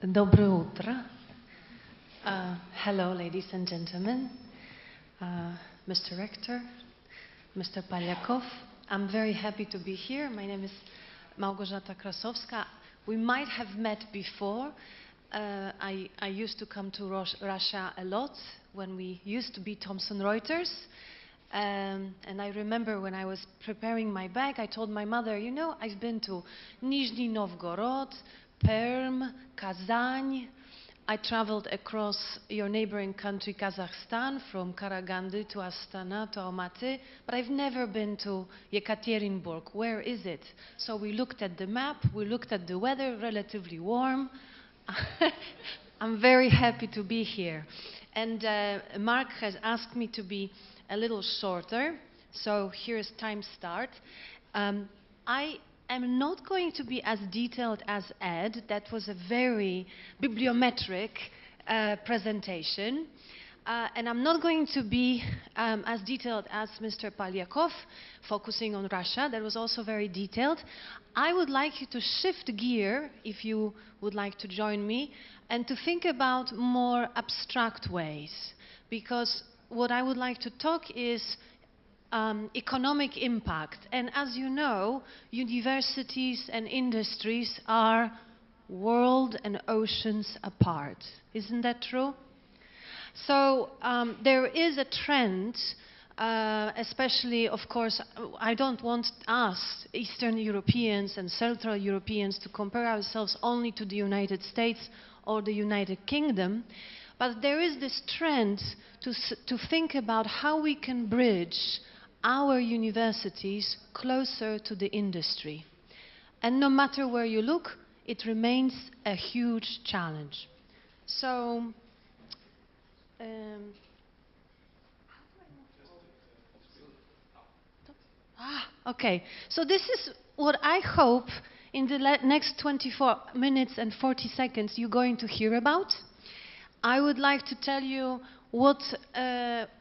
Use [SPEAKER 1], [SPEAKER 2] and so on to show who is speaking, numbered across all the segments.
[SPEAKER 1] Доброе утро. Hello, ladies and gentlemen, Mr. Rector, Mr. Polyakov. I'm very happy to be here. My name is Malgorzata Krasowska. We might have met before. I used to come to Russia a lot when we used to be Thomson Reuters. And I remember when I was preparing my bag, I told my mother, you know, I've been to Nizhny Novgorod, Perm, Kazan. I traveled across your neighboring country, Kazakhstan, from Karaganda to Astana to Almaty, but I've never been to Yekaterinburg. Where is it? So we looked at the map, we looked at the weather, relatively warm. I'm very happy to be here. And Mark has asked me to be a little shorter, so here's time start. I am not going to be as detailed as Ed. That was a very bibliometric presentation. And I'm not going to be as detailed as Mr. Polyakov, focusing on Russia. That was also very detailed. I would like you to shift gear, if you would like to join me, and to think about more abstract ways. Because what I would like to talk is economic impact. And as you know, universities and industries are world and oceans apart. Isn't that true? So there is a trend, especially, of course, I don't want us, Eastern Europeans and Central Europeans, to compare ourselves only to the United States or the United Kingdom. But there is this trend to think about how we can bridge our universities closer to the industry. And no matter where you look, it remains a huge challenge. So, okay. So this is what I hope in the next 24 minutes and 40 seconds you're going to hear about. I would like to tell you what,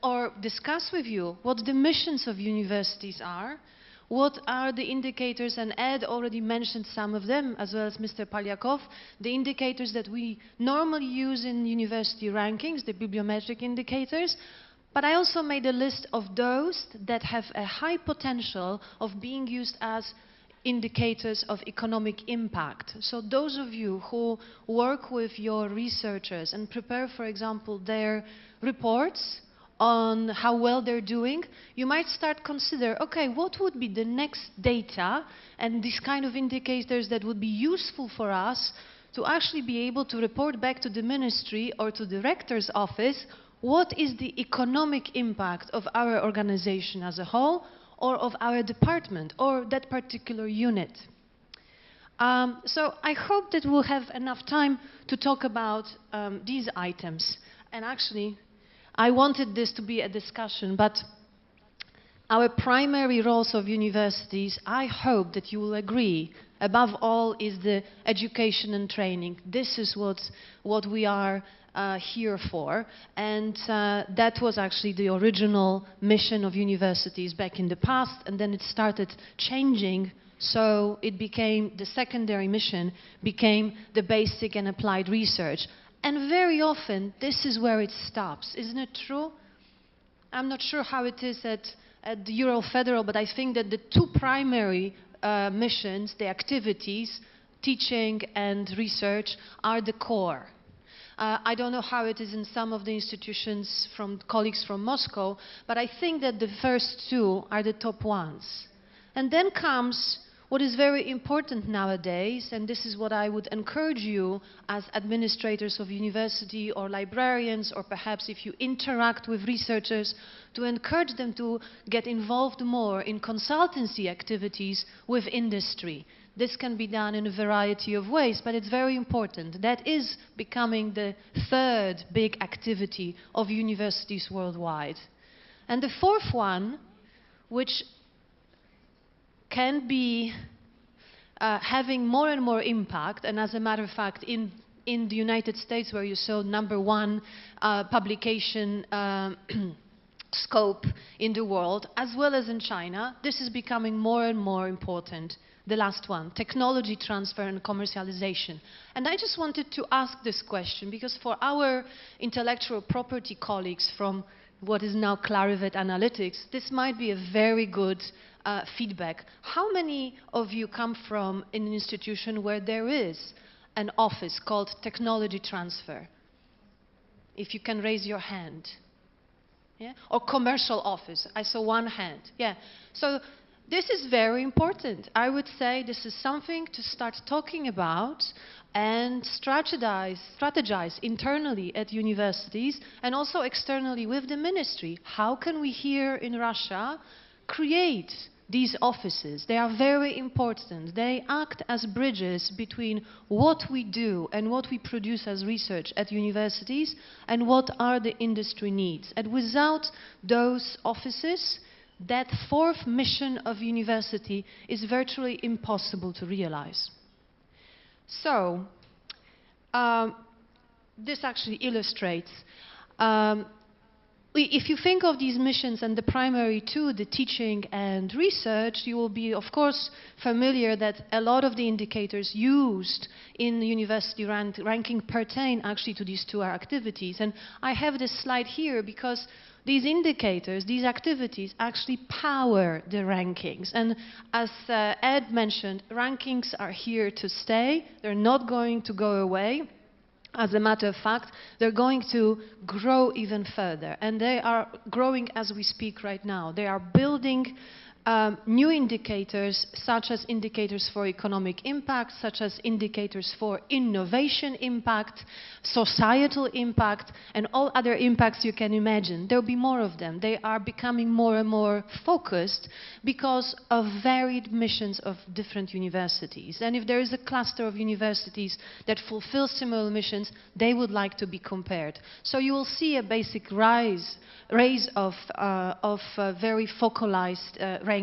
[SPEAKER 1] or discuss with you what the missions of universities are, what are the indicators, and Ed already mentioned some of them, as well as Mr. Polyakov, the indicators that we normally use in university rankings, the bibliometric indicators, but I also made a list of those that have a high potential of being used as indicators of economic impact. So those of you who work with your researchers and prepare, for example, their reports on how well they're doing, you might start consider, okay, what would be the next data and these kind of indicators that would be useful for us to actually be able to report back to the ministry or to the rector's office what is the economic impact of our organization as a whole, or of our department, or that particular unit. So I hope that we'll have enough time to talk about these items. And actually, I wanted this to be a discussion, but our primary roles of universities, I hope that you will agree, above all is the education and training. This is what we are here for, and that was actually the original mission of universities back in the past, and then it started changing, so it became, the secondary mission became the basic and applied research. And very often, this is where it stops. Isn't it true? I'm not sure how it is at the Euro Federal, but I think that the two primary missions, the activities, teaching and research, are the core. I don't know how it is in some of the institutions from colleagues from Moscow, but I think that the first two are the top ones. And then comes what is very important nowadays, and this is what I would encourage you as administrators of university or librarians, or perhaps if you interact with researchers, to encourage them to get involved more in consultancy activities with industry. This can be done in a variety of ways, but it's very important. That is becoming the third big activity of universities worldwide. And the fourth one, which can be having more and more impact, and as a matter of fact, in the United States, where you saw #1 publication scope in the world, as well as in China. This is becoming more and more important. The last one, technology transfer and commercialization. And I just wanted to ask this question because for our intellectual property colleagues from what is now Clarivate Analytics, this might be a very good feedback. How many of you come from an institution where there is an office called technology transfer? If you can raise your hand. Yeah? Or commercial office. I saw one hand. Yeah. So this is very important. I would say this is something to start talking about and strategize internally at universities and also externally with the ministry. How can we here in Russia create these offices? They are very important. They act as bridges between what we do and what we produce as research at universities and what are the industry needs. And without those offices, that fourth mission of university is virtually impossible to realize. So, this actually illustrates if you think of these missions and the primary two, the teaching and research, you will be, of course, familiar that a lot of the indicators used in the university ranking pertain actually to these two activities. And I have this slide here because these indicators, these activities actually power the rankings. And as Ed mentioned, rankings are here to stay. They're not going to go away. As a matter of fact, they're going to grow even further. And they are growing as we speak right now. They are building new indicators, such as indicators for economic impact, such as indicators for innovation impact, societal impact, and all other impacts you can imagine. There will be more of them. They are becoming more and more focused because of varied missions of different universities. And if there is a cluster of universities that fulfill similar missions, they would like to be compared. So you will see a basic rise of very focalized rankings.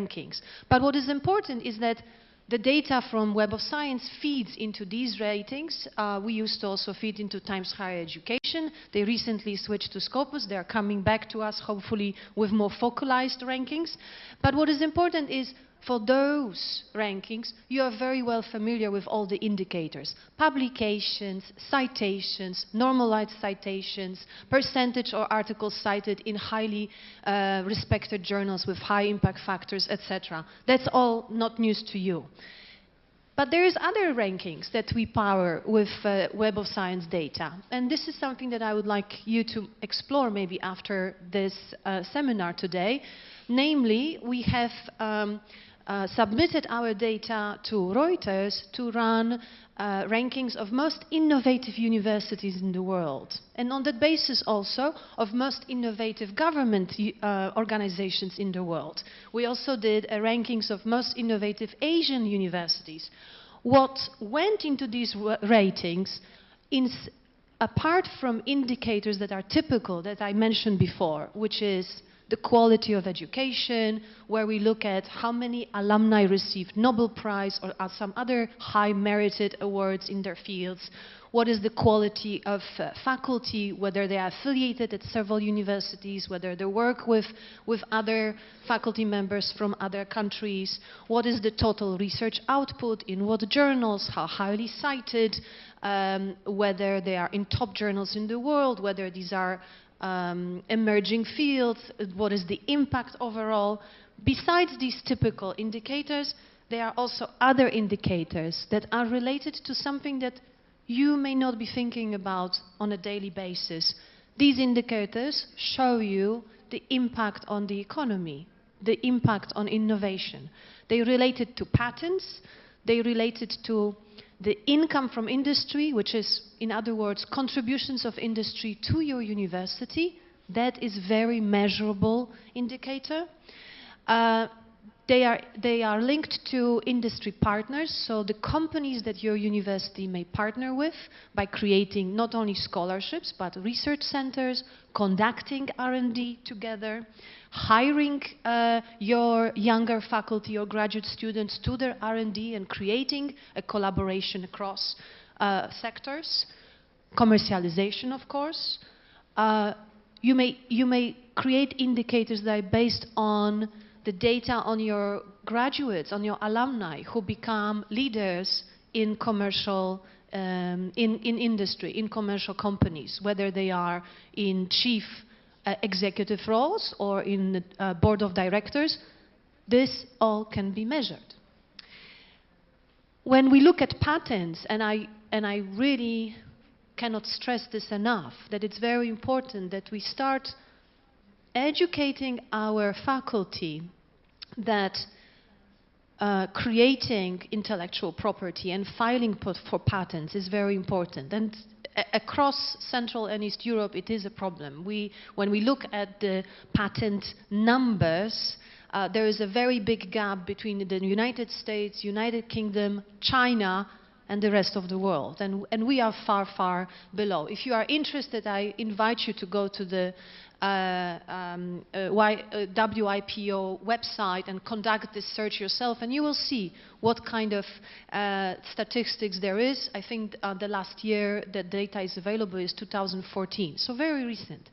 [SPEAKER 1] But what is important is that the data from Web of Science feeds into these ratings. We used to also feed into Times Higher Education. They recently switched to Scopus. They are coming back to us, hopefully, with more focalized rankings. But what is important is, for those rankings, you are very well familiar with all the indicators. Publications, citations, normalized citations, percentage or articles cited in highly respected journals with high impact factors, etc. That's all not news to you. But there is other rankings that we power with Web of Science data. And this is something that I would like you to explore maybe after this seminar today. Namely, we have submitted our data to Reuters to run rankings of most innovative universities in the world. And on that basis also of most innovative government organizations in the world. We also did rankings of most innovative Asian universities. What went into these ratings, apart from indicators that are typical that I mentioned before, which is the quality of education, where we look at how many alumni received Nobel Prize or some other high merited awards in their fields, what is the quality of faculty, whether they are affiliated at several universities, whether they work with other faculty members from other countries, what is the total research output, in what journals, how highly cited, whether they are in top journals in the world, whether these are emerging fields, what is the impact overall. Besides these typical indicators, there are also other indicators that are related to something that you may not be thinking about on a daily basis. These indicators show you the impact on the economy, the impact on innovation. They related to patents, they related to the income from industry, which is, in other words, contributions of industry to your university. That is very measurable indicator. They are linked to industry partners, so the companies that your university may partner with by creating not only scholarships, but research centers, conducting R&D together, hiring your younger faculty or graduate students to their R&D and creating a collaboration across sectors, commercialization, of course. You may create indicators that are based on the data on your graduates, on your alumni who become leaders in commercial, in industry, in commercial companies, whether they are in chief executive roles or in board of directors. This all can be measured. When we look at patents, and I really cannot stress this enough, that it's very important that we start educating our faculty that creating intellectual property and filing for patents is very important. And across Central and East Europe, it is a problem. When we look at the patent numbers, there is a very big gap between the United States, United Kingdom, China, and the rest of the world. And we are far, far below. If you are interested, I invite you to go to the WIPO website and conduct this search yourself, and you will see what kind of statistics there is. I think the last year the data is available is 2014, so very recent.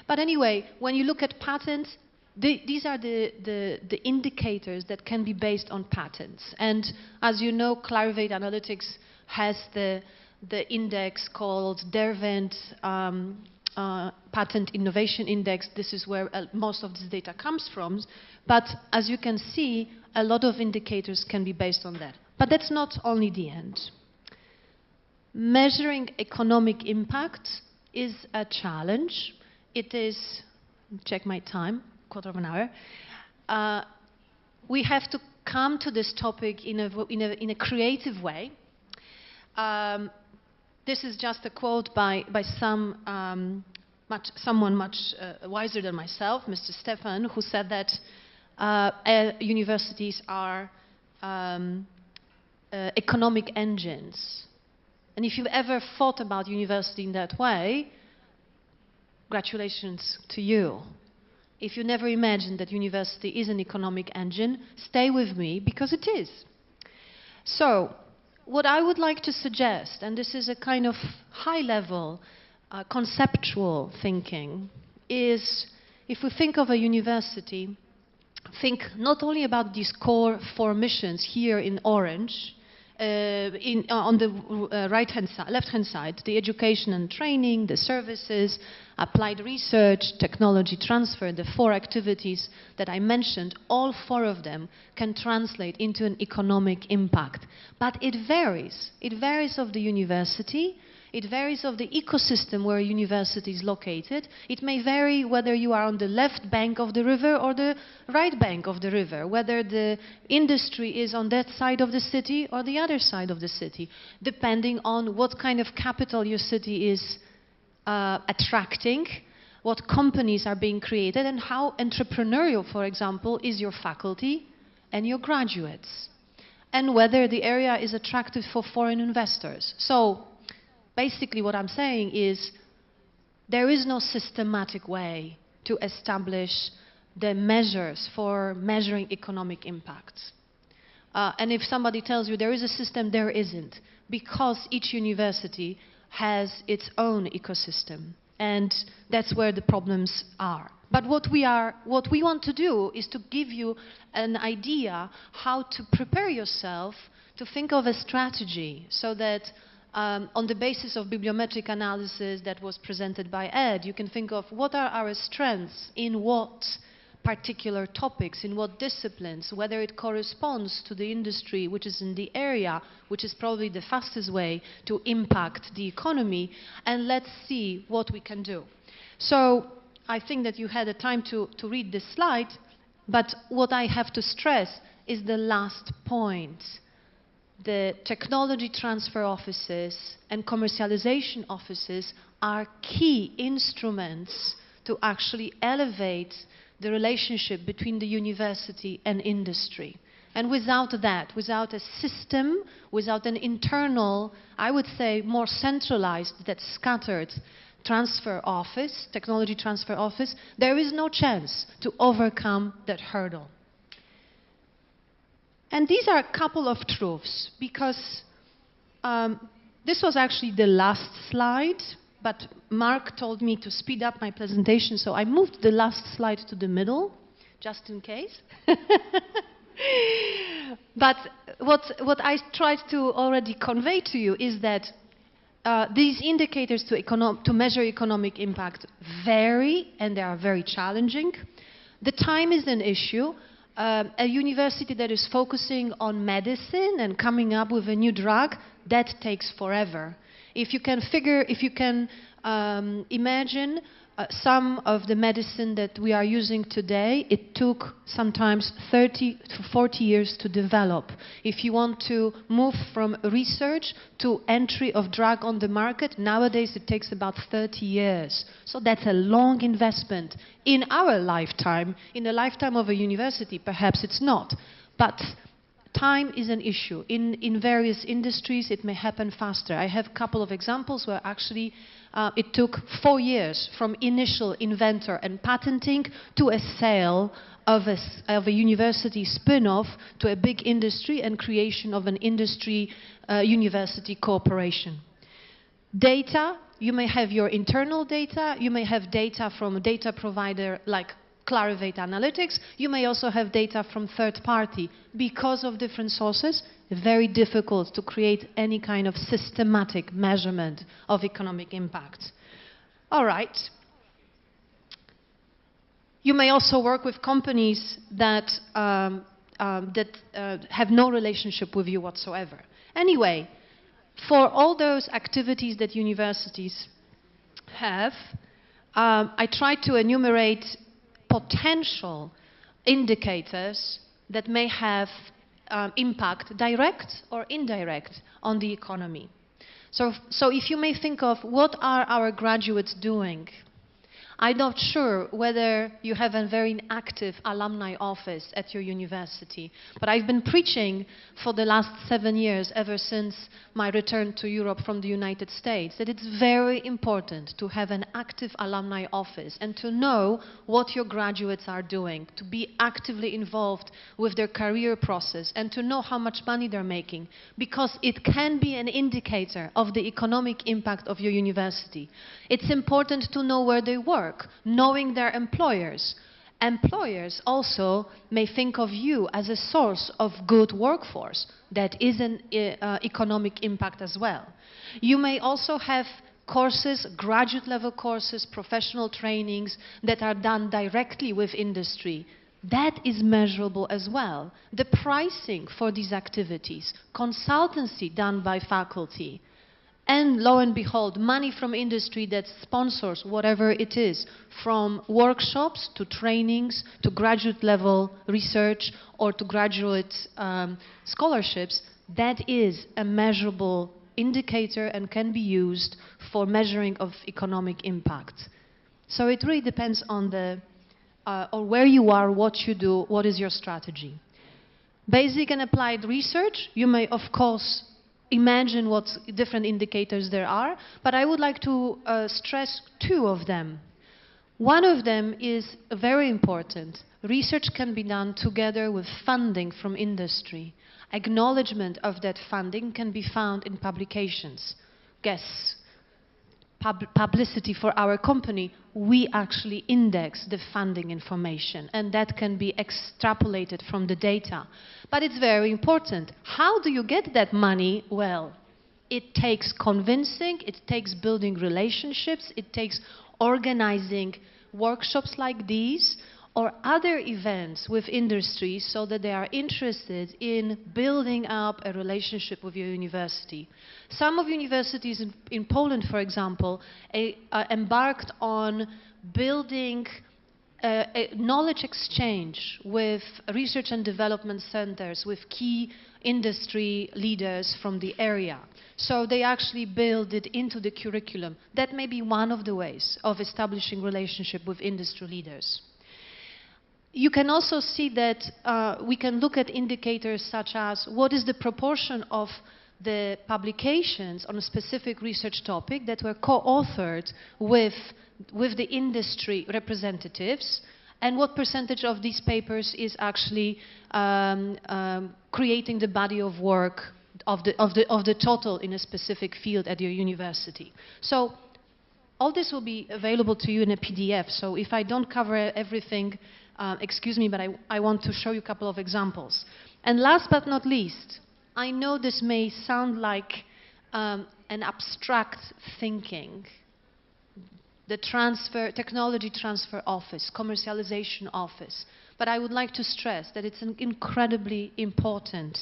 [SPEAKER 1] But anyway, when you look at patents, these are the indicators that can be based on patents. And as you know, Clarivate Analytics has the index called Derwent Patent Innovation Index. This is where most of this data comes from. But as you can see, a lot of indicators can be based on that. But that's not only the end. Measuring economic impact is a challenge. It is, check my time, quarter of an hour. We have to come to this topic in a creative way. This is just a quote by someone much wiser than myself, Mr. Stefan, who said that universities are economic engines. And if you've ever thought about university in that way, congratulations to you. If you never imagined that university is an economic engine, stay with me, because it is. So, what I would like to suggest, and this is a kind of high-level conceptual thinking, is if we think of a university, think not only about these core four missions here in orange, on the left-hand side, the education and training, the services, applied research, technology transfer, the four activities that I mentioned, all four of them can translate into an economic impact. But it varies. It varies of the university. It varies of the ecosystem where a university is located. It may vary whether you are on the left bank of the river or the right bank of the river, whether the industry is on that side of the city or the other side of the city, depending on what kind of capital your city is attracting, what companies are being created, and how entrepreneurial, for example, is your faculty and your graduates, and whether the area is attractive for foreign investors. So, basically what I'm saying is there is no systematic way to establish the measures for measuring economic impacts. And if somebody tells you there is a system, there isn't, because each university has its own ecosystem, and that's where the problems are. But what we want to do is to give you an idea how to prepare yourself to think of a strategy so that on the basis of bibliometric analysis that was presented by Ed, you can think of what are our strengths in what particular topics, in what disciplines, whether it corresponds to the industry which is in the area, which is probably the fastest way to impact the economy, and let's see what we can do. So I think that you had a time to read this slide, but what I have to stress is the last point. The technology transfer offices and commercialization offices are key instruments to actually elevate the relationship between the university and industry. And without that, without a system, without an internal, I would say more centralized, that scattered transfer office, technology transfer office, there is no chance to overcome that hurdle. And these are a couple of truths, because this was actually the last slide, but Mark told me to speed up my presentation, so I moved the last slide to the middle, just in case. But what I tried to already convey to you is that these indicators to measure economic impact vary, and they are very challenging. The time is an issue. A university that is focusing on medicine and coming up with a new drug, that takes forever. If you can imagine some of the medicine that we are using today, it took sometimes 30 to 40 years to develop. If you want to move from research to entry of drug on the market, nowadays it takes about 30 years. So that's a long investment. In our lifetime, in the lifetime of a university, perhaps it's not. But time is an issue. In various industries, it may happen faster. I have a couple of examples where actually it took 4 years from initial inventor and patenting to a sale of a university spin-off to a big industry and creation of an industry university cooperation. Data, you may have your internal data, you may have data from a data provider like Clarivate Analytics, you may also have data from third party. Because of different sources, very difficult to create any kind of systematic measurement of economic impact. All right. You may also work with companies that have no relationship with you whatsoever. Anyway, for all those activities that universities have, I tried to enumerate potential indicators that may have impact, direct or indirect, on the economy. So if you may think of what are our graduates doing, I'm not sure whether you have a very active alumni office at your university, but I've been preaching for the last 7 years, ever since my return to Europe from the United States, that it's very important to have an active alumni office and to know what your graduates are doing, to be actively involved with their career process and to know how much money they're making, because it can be an indicator of the economic impact of your university. It's important to know where they work, knowing their employers. Employers also may think of you as a source of good workforce. That is an economic impact as well. You may also have courses, graduate level courses, professional trainings that are done directly with industry. That is measurable as well. The pricing for these activities, consultancy done by faculty, and lo and behold, money from industry that sponsors whatever it is, from workshops to trainings to graduate level research or to graduate scholarships, that is a measurable indicator and can be used for measuring of economic impact. So it really depends on the, or where you are, what you do, what is your strategy. Basic and applied research, you may of course imagine what different indicators there are, but I would like to stress 2 of them. One of them is very important. Research can be done together with funding from industry. Acknowledgement of that funding can be found in publications. Guess, publicity for our company, we actually index the funding information, and that can be extrapolated from the data. But it's very important. How do you get that money? Well, it takes convincing, it takes building relationships, it takes organizing workshops like these or other events with industries so that they are interested in building up a relationship with your university. Some of universities in Poland, for example, embarked on building a knowledge exchange with research and development centers, with key industry leaders from the area. So they actually build it into the curriculum. That may be one of the ways of establishing relationship with industry leaders. You can also see that we can look at indicators such as what is the proportion of the publications on a specific research topic that were co-authored with the industry representatives, and what percentage of these papers is actually creating the body of work of the total in a specific field at your university. So all this will be available to you in a PDF, so if I don't cover everything, excuse me, but I want to show you a couple of examples. And last but not least, I know this may sound like an abstract thinking, the technology transfer office, commercialization office, but I would like to stress that it's incredibly important,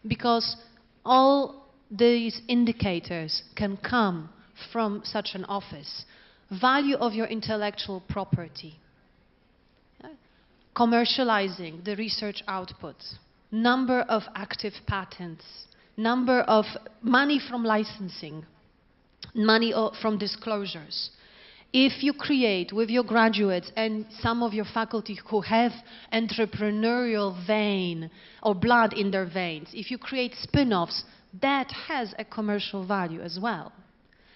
[SPEAKER 1] because all these indicators can come from such an office. Value of your intellectual property, commercializing the research output, number of active patents, number of money from licensing, money from disclosures. If you create with your graduates and some of your faculty who have entrepreneurial vein or blood in their veins, if you create spin-offs, that has a commercial value as well.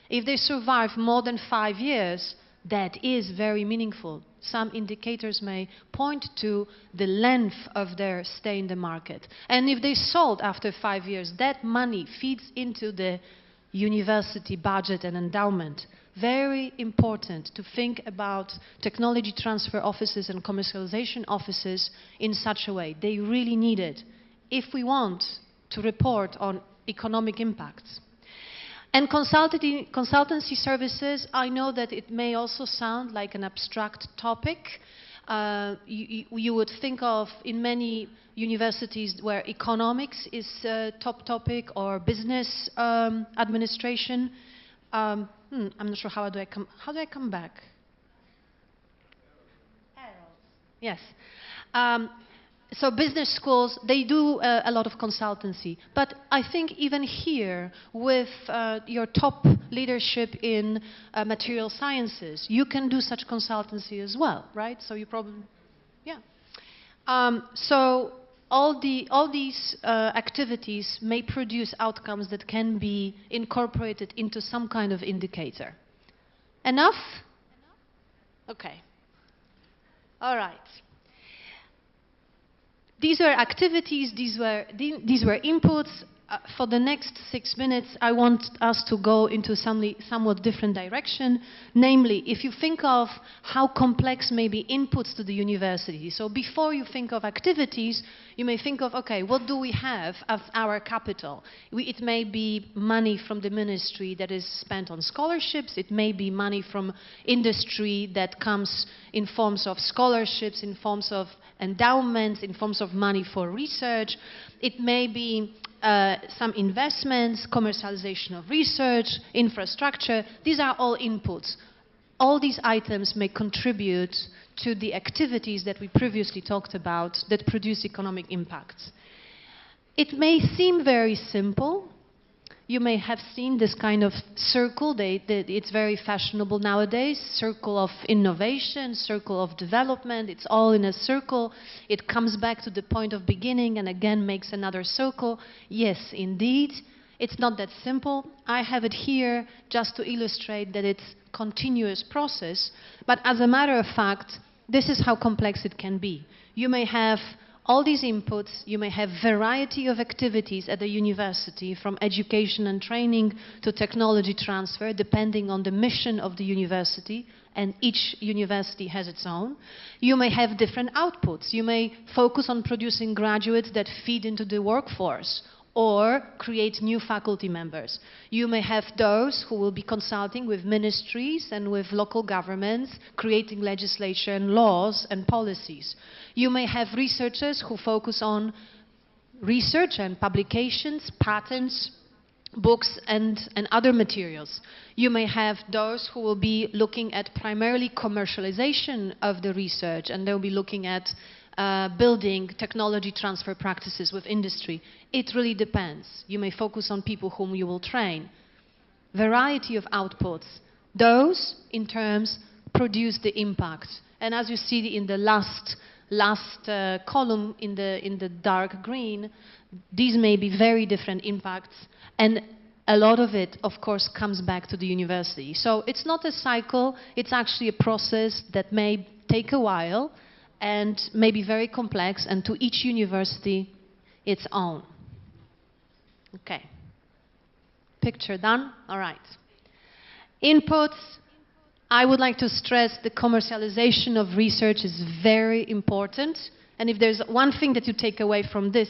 [SPEAKER 1] If they survive more than 5 years, that is very meaningful. Some indicators may point to the length of their stay in the market. And if they sold after 5 years, that money feeds into the university budget and endowment. Very important to think about technology transfer offices and commercialization offices in such a way. They really need it if we want to report on economic impacts. And consultancy services, I know that it may also sound like an abstract topic. You would think of in many universities where economics is a top topic, or business administration. I'm not sure how do I come back? Yes. So business schools, they do a lot of consultancy. But I think even here, with your top leadership in material sciences, you can do such consultancy as well, right? So you probably, yeah. So all these activities may produce outcomes that can be incorporated into some kind of indicator. Enough? Okay. All right. These were activities, these were inputs. For the next 6 minutes, I want us to go into somewhat different direction. Namely, if you think of how complex may be inputs to the university. So before you think of activities, you may think of, okay, what do we have as our capital? It may be money from the ministry that is spent on scholarships. It may be money from industry that comes in forms of scholarships, in forms of endowments, in forms of money for research. It may be some investments, commercialization of research, infrastructure. These are all inputs. All these items may contribute to the activities that we previously talked about that produce economic impacts. It may seem very simple. You may have seen this kind of circle. It's very fashionable nowadays. Circle of innovation, circle of development. It's all in a circle. It comes back to the point of beginning and again makes another circle. Yes, indeed. It's not that simple. I have it here just to illustrate that it's a continuous process. But as a matter of fact, this is how complex it can be. You may have all these inputs, you may have variety of activities at the university, from education and training to technology transfer, depending on the mission of the university, and each university has its own. You may have different outputs. You may focus on producing graduates that feed into the workforce, or create new faculty members. You may have those who will be consulting with ministries and with local governments, creating legislation, laws and policies. You may have researchers who focus on research and publications, patents, books and other materials. You may have those who will be looking at primarily commercialization of the research, and they'll be looking at building technology transfer practices with industry. It really depends. You may focus on people whom you will train. Variety of outputs. Those, in terms, produce the impact. And as you see in the last column in the dark green, these may be very different impacts, and a lot of it, of course, comes back to the university. So it's not a cycle. It's actually a process that may take a while and may be very complex, and to each university its own. Okay. Picture done? All right. Inputs, I would like to stress the commercialization of research is very important. And if there's one thing that you take away from this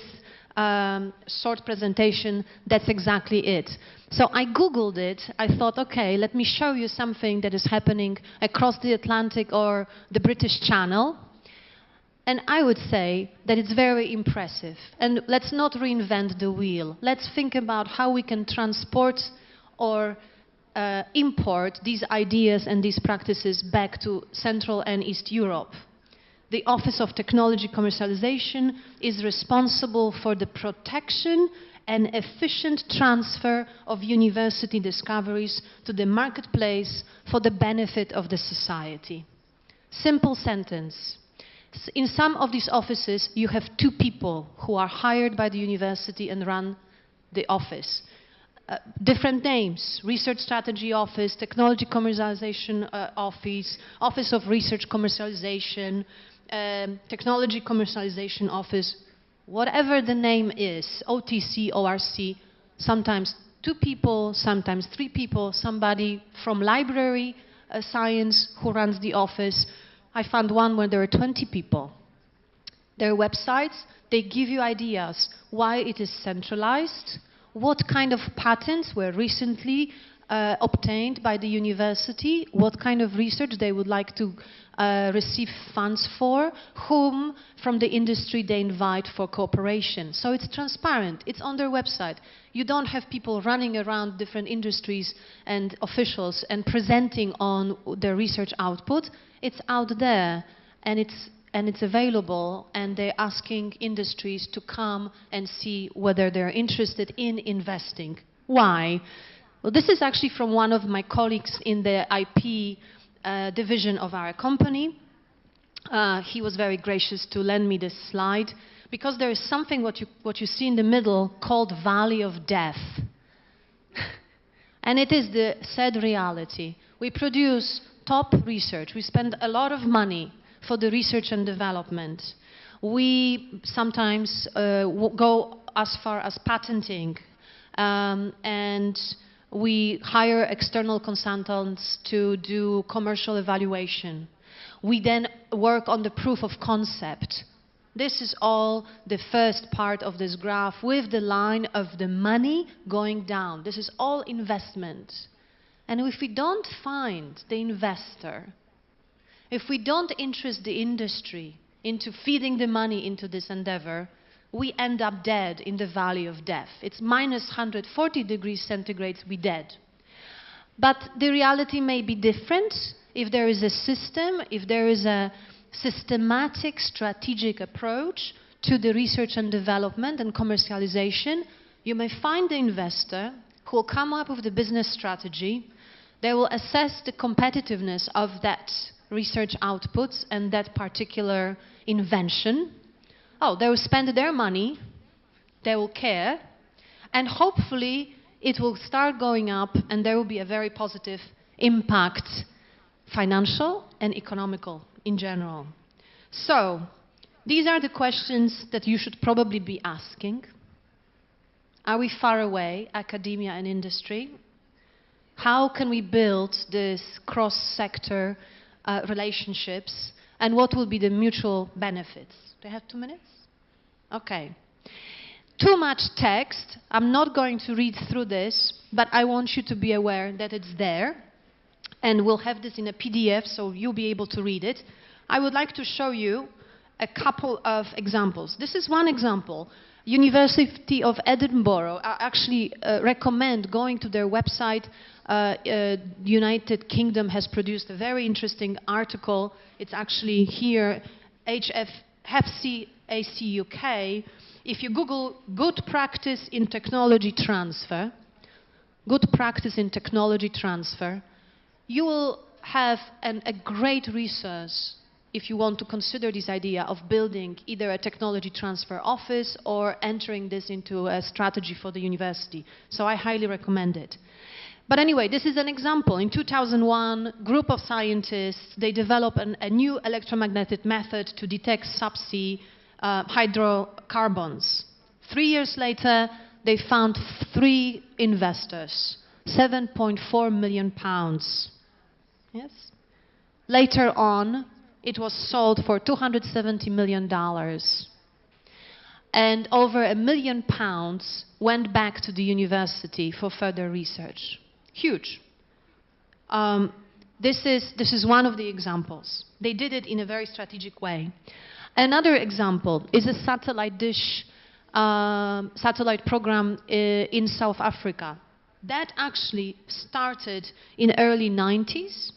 [SPEAKER 1] short presentation, that's exactly it. So I Googled it. I thought, okay, let me show you something that is happening across the Atlantic or the British Channel. And I would say that it's very impressive. And let's not reinvent the wheel. Let's think about how we can transport or import these ideas and these practices back to Central and East Europe. The Office of Technology Commercialization is responsible for the protection and efficient transfer of university discoveries to the marketplace for the benefit of the society. Simple sentence. In some of these offices, you have two people who are hired by the university and run the office. Different names: Research Strategy Office, Technology Commercialization Office, Office of Research Commercialization, Technology Commercialization Office, whatever the name is, OTC, ORC, sometimes two people, sometimes three people, somebody from library science who runs the office. I found one where there were 20 people. Their websites, they give you ideas why it is centralized, what kind of patents were recently obtained by the university, what kind of research they would like to receive funds for, whom from the industry they invite for cooperation. So it's transparent, it's on their website. You don't have people running around different industries and officials and presenting on their research output. It's out there and it's available, and they're asking industries to come and see whether they're interested in investing. Why? Well, this is actually from one of my colleagues in the IP division of our company. He was very gracious to lend me this slide, because there is something what you see in the middle called Valley of Death. And it is the sad reality. We produce top research. We spend a lot of money for the research and development. We sometimes go as far as patenting, and we hire external consultants to do commercial evaluation. We then work on the proof of concept. This is all the first part of this graph with the line of the money going down. This is all investment. And if we don't find the investor, if we don't interest the industry into feeding the money into this endeavor, we end up dead in the valley of death. It's minus 140 degrees centigrade, we're dead. But the reality may be different if there is a system, if there is a systematic, strategic approach to the research and development and commercialization. You may find the investor who will come up with the business strategy. They will assess the competitiveness of that research outputs and that particular invention. Oh, they will spend their money, they will care, and hopefully it will start going up and there will be a very positive impact, financial and economical in general. So, these are the questions that you should probably be asking. Are we far away, academia and industry? How can we build this cross-sector relationships, and what will be the mutual benefits? Do I have 2 minutes? Okay. Too much text. I'm not going to read through this, but I want you to be aware that it's there, and we'll have this in a PDF, so you'll be able to read it. I would like to show you a couple of examples. This is one example. University of Edinburgh. I actually recommend going to their website. United Kingdom has produced a very interesting article. It's actually here, HFC AC UK. If you Google good practice in technology transfer, you will have a great resource if you want to consider this idea of building either a technology transfer office or entering this into a strategy for the university. So I highly recommend it. But anyway, this is an example. In 2001, a group of scientists, they developed a new electromagnetic method to detect subsea hydrocarbons. 3 years later, they found 3 investors, £7.4 million. Yes. Later on, it was sold for $270 million. And over £1 million went back to the university for further research. Huge. This is one of the examples. They did it in a very strategic way. Another example is a satellite dish, satellite program in South Africa. That actually started in early 90s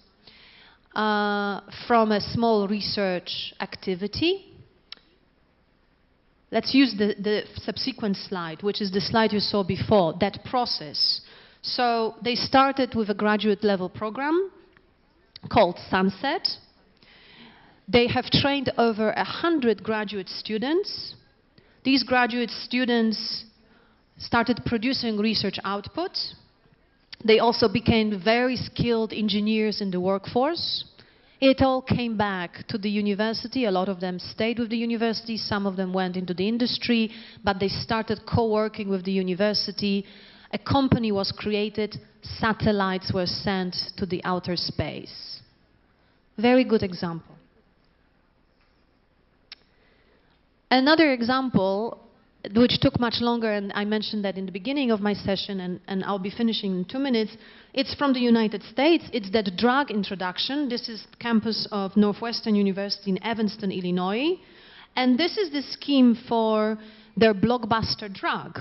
[SPEAKER 1] from a small research activity. Let's use the subsequent slide, which is the slide you saw before, that process. So they started with a graduate level program called Sunset. They have trained over 100 graduate students. These graduate students started producing research output. They also became very skilled engineers in the workforce. It all came back to the university. A lot of them stayed with the university. Some of them went into the industry, but they started co-working with the university. A company was created. Satellites were sent to the outer space. Very good example. Another example, which took much longer, and I mentioned that in the beginning of my session, and I'll be finishing in 2 minutes. It's from the United States. It's that drug introduction. This is the campus of Northwestern University in Evanston, Illinois. And this is the scheme for their blockbuster drug.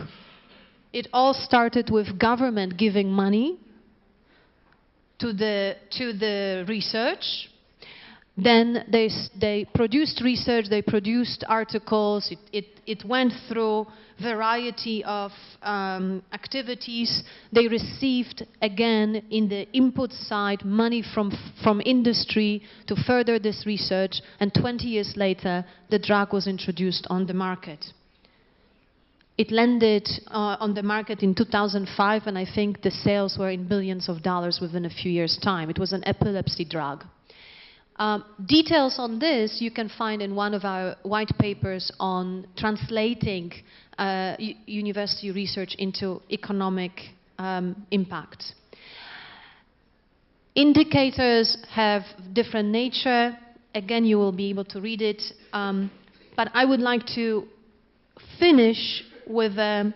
[SPEAKER 1] It all started with government giving money to the research. Then they produced research, they produced articles, it went through a variety of activities. They received, again, in the input side, money from industry to further this research, and 20 years later, the drug was introduced on the market. It landed on the market in 2005, and I think the sales were in billions of dollars within a few years' time. It was an epilepsy drug. Details on this you can find in one of our white papers on translating university research into economic impact. Indicators have different nature. Again, you will be able to read it. But I would like to finish with 2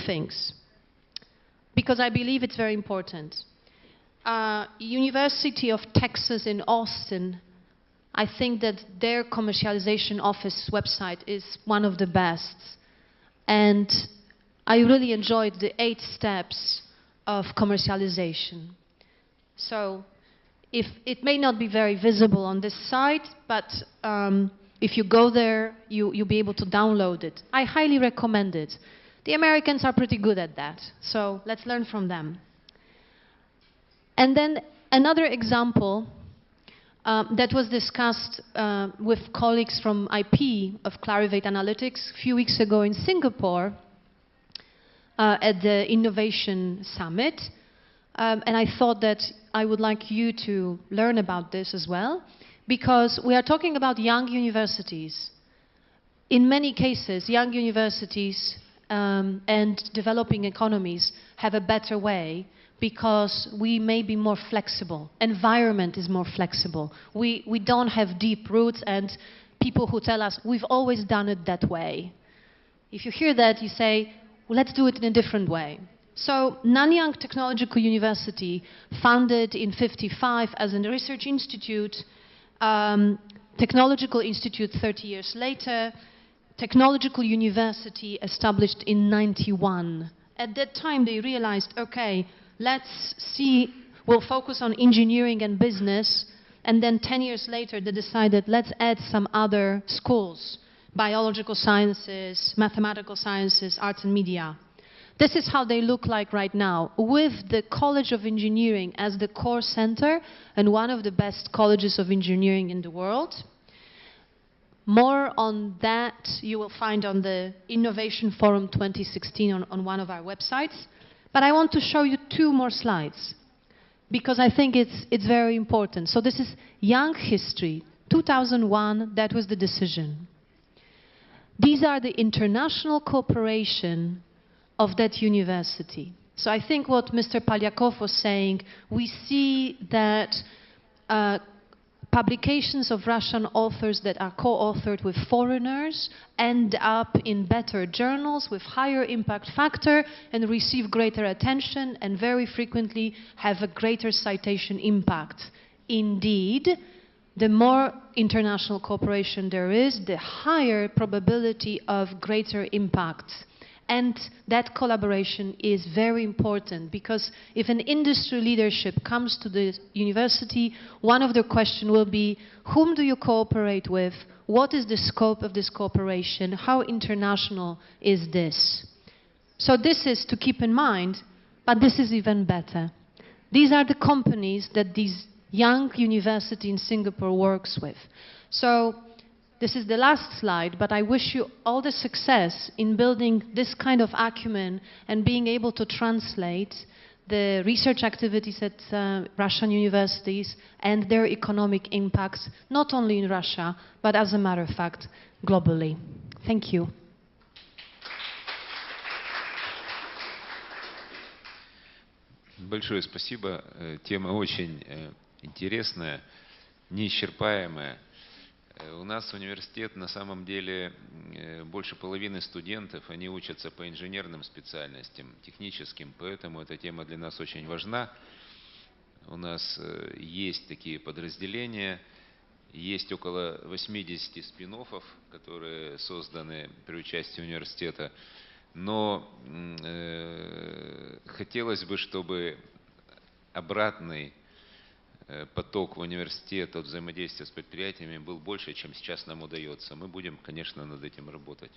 [SPEAKER 1] things, because I believe it's very important. University of Texas in Austin, I think that their commercialization office website is one of the best. And I really enjoyed the 8 steps of commercialization. So it may not be very visible on this site, but if you go there, you'll be able to download it. I highly recommend it. The Americans are pretty good at that, so let's learn from them. And then another example that was discussed with colleagues from IP of Clarivate Analytics a few weeks ago in Singapore at the Innovation Summit. And I thought that I would like you to learn about this as well, because we are talking about young universities. In many cases, young universities and developing economies have a better way, because we may be more flexible. Environment is more flexible. We don't have deep roots, and people who tell us, we've always done it that way. If you hear that, you say, well, let's do it in a different way. So Nanyang Technological University, founded in '55 as a research institute, Technological Institute 30 years later, Technological University established in '91. At that time, they realized, okay, let's see, we'll focus on engineering and business, and then 10 years later they decided, let's add some other schools, biological sciences, mathematical sciences, arts and media. This is how they look like right now, with the College of Engineering as the core center and one of the best colleges of engineering in the world. More on that you will find on the Innovation Forum 2016 on one of our websites. But I want to show you 2 more slides, because I think it's very important. So this is young history. 2001, that was the decision. These are the international cooperation of that university. So I think what Mr. Polyakov was saying, we see that publications of Russian authors that are co-authored with foreigners end up in better journals with higher impact factor and receive greater attention and very frequently have a greater citation impact. Indeed, the more international cooperation there is, the higher probability of greater impact. And that collaboration is very important because if an industry leadership comes to the university, one of the questions will be, whom do you cooperate with? What is the scope of this cooperation? How international is this? So this is to keep in mind, but this is even better. These are the companies that this young university in Singapore works with. So this is the last slide, but I wish you all the success in building this kind of acumen and being able to translate the research activities at Russian universities and their economic impacts, not only in Russia, but as a matter of fact, globally. Thank you.
[SPEAKER 2] Большое спасибо. Тема очень интересная, неисчерпаемая. У нас университет, на самом деле, больше половины студентов, они учатся по инженерным специальностям, техническим, поэтому эта тема для нас очень важна. У нас есть такие подразделения, есть около 80 спин-оффов, которые созданы при участии университета, но хотелось бы, чтобы обратный поток в университет от взаимодействия с предприятиями был больше, чем сейчас нам удается. Мы будем, конечно, над этим работать.